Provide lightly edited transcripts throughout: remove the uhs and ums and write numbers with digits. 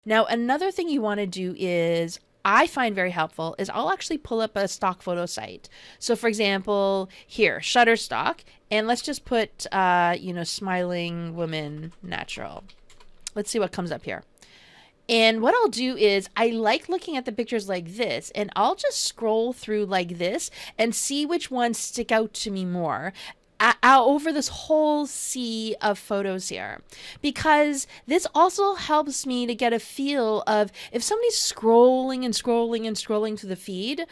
Now, another thing you want to do is I find very helpful is I'll actually pull up a stock photo site. So for example, here, Shutterstock, and let's just put, smiling woman natural. Let's see what comes up here. And what I'll do is I like looking at the pictures like this, and I'll just scroll through like this and see which ones stick out to me more over this whole sea of photos here, because this also helps me to get a feel of if somebody's scrolling and scrolling and scrolling through the feed,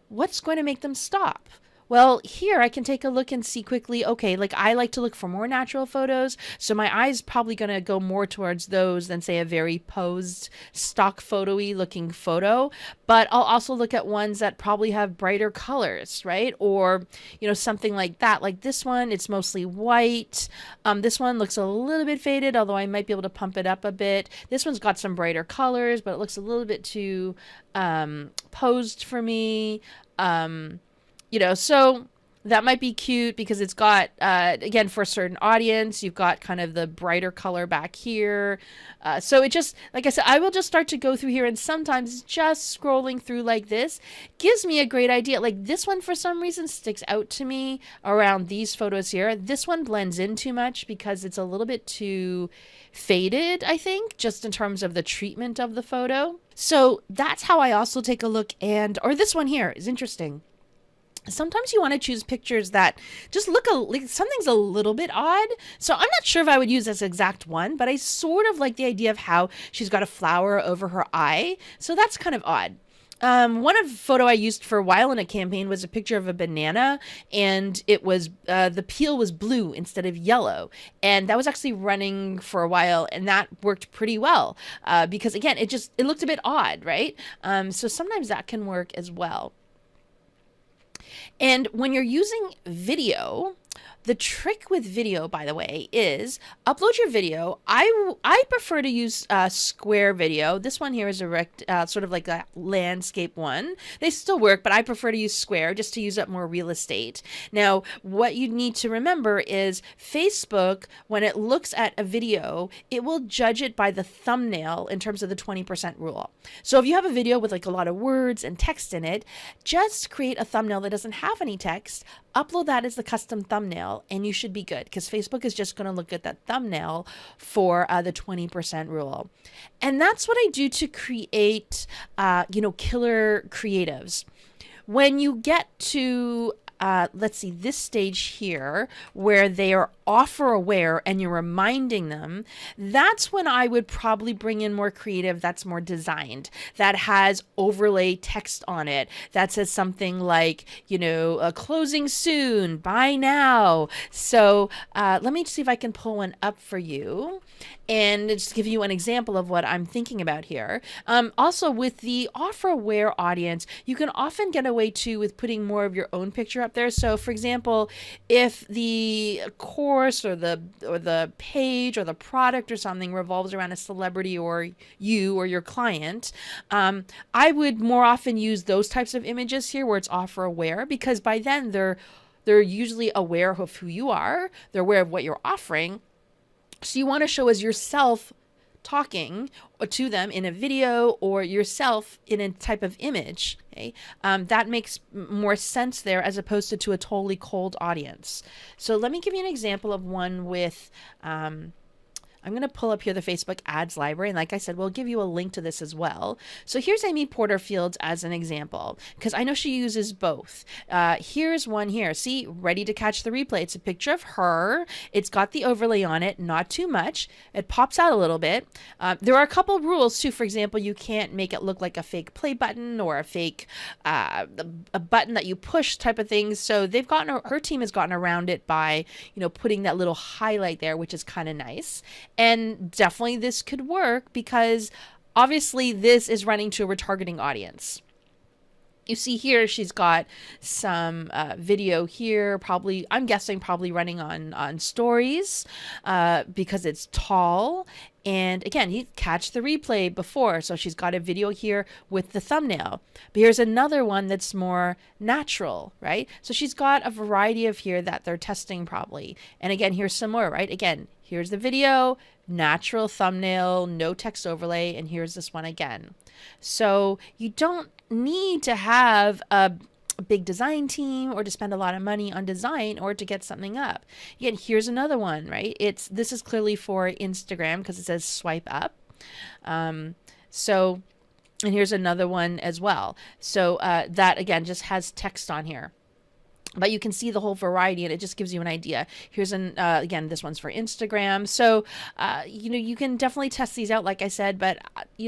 what's going to make them stop. Well, here I can take a look and see quickly, okay, like I like to look for more natural photos, so my eye's probably going to go more towards those than say a very posed stock photo-y looking photo. But I'll also look at ones that probably have brighter colors, right? Or, something like that. Like this one, it's mostly white. This one looks a little bit faded, although I might be able to pump it up a bit. This one's got some brighter colors, but it looks a little bit too posed for me. So that might be cute because it's got, again, for a certain audience, you've got kind of the brighter color back here. So it just, like I said, I will just start to go through here, and sometimes just scrolling through like this gives me a great idea. Like this one, for some reason, sticks out to me around these photos here. This one blends in too much because it's a little bit too faded, I think, just in terms of the treatment of the photo. So that's how I also take a look. Or this one here is interesting. Sometimes you want to choose pictures that just look like something's a little bit odd. So I'm not sure if I would use this exact one, but I sort of like the idea of how she's got a flower over her eye. So that's kind of odd. One photo I used for a while in a campaign was a picture of a banana, and it was the peel was blue instead of yellow, and that was actually running for a while, and that worked pretty well because again, it looked a bit odd, right? So sometimes that can work as well. And when you're using video, the trick with video, by the way, is upload your video. I prefer to use square video. This one here is a sort of like a landscape one. They still work, but I prefer to use square just to use up more real estate. Now, what you need to remember is Facebook, when it looks at a video, it will judge it by the thumbnail in terms of the 20% rule. So if you have a video with like a lot of words and text in it, just create a thumbnail that doesn't have any text, upload that as the custom thumbnail, and you should be good because Facebook is just going to look at that thumbnail for the 20% rule. And that's what I do to create, killer creatives. When you get to let's see, this stage here where they are offer aware and you're reminding them, that's when I would probably bring in more creative that's more designed, that has overlay text on it, that says something like, closing soon, buy now. So let me see if I can pull one up for you and just give you an example of what I'm thinking about here. Also, with the offer aware audience, you can often get away too with putting more of your own picture up there. So for example, if the course or the page or the product or something revolves around a celebrity or you or your client, I would more often use those types of images here where it's offer aware, because by then they're usually aware of who you are, they're aware of what you're offering. So you want to show as yourself talking to them in a video or yourself in a type of image. Okay? That makes more sense there as opposed to a totally cold audience. So let me give you an example of one with I'm going to pull up here the Facebook ads library. And like I said, we'll give you a link to this as well. So here's Amy Porterfield as an example, because I know she uses both. Here's one here. See, ready to catch the replay. It's a picture of her. It's got the overlay on it, not too much. It pops out a little bit. There are a couple rules too. For example, you can't make it look like a fake play button or a fake a button that you push type of thing. So her team has gotten around it by, putting that little highlight there, which is kind of nice. And definitely this could work because obviously this is running to a retargeting audience. You see here, she's got some video here, I'm guessing probably running on stories because it's tall. And again, you catch the replay before. So she's got a video here with the thumbnail. But here's another one that's more natural, right? So she's got a variety of here that they're testing probably. And again, here's some more, right? Again, here's the video, natural thumbnail, no text overlay, and here's this one again. So you don't need to have a big design team or to spend a lot of money on design or to get something up. Again, here's another one, right? This is clearly for Instagram because it says swipe up. So, and here's another one as well. So that again just has text on here. But you can see the whole variety, and it just gives you an idea. Here's again, this one's for Instagram. So, you can definitely test these out, like I said, but,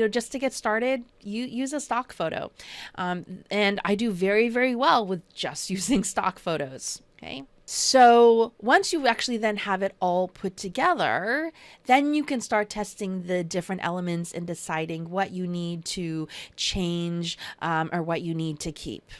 just to get started, you use a stock photo. And I do very, very well with just using stock photos. Okay. So once you actually then have it all put together, then you can start testing the different elements and deciding what you need to change or what you need to keep.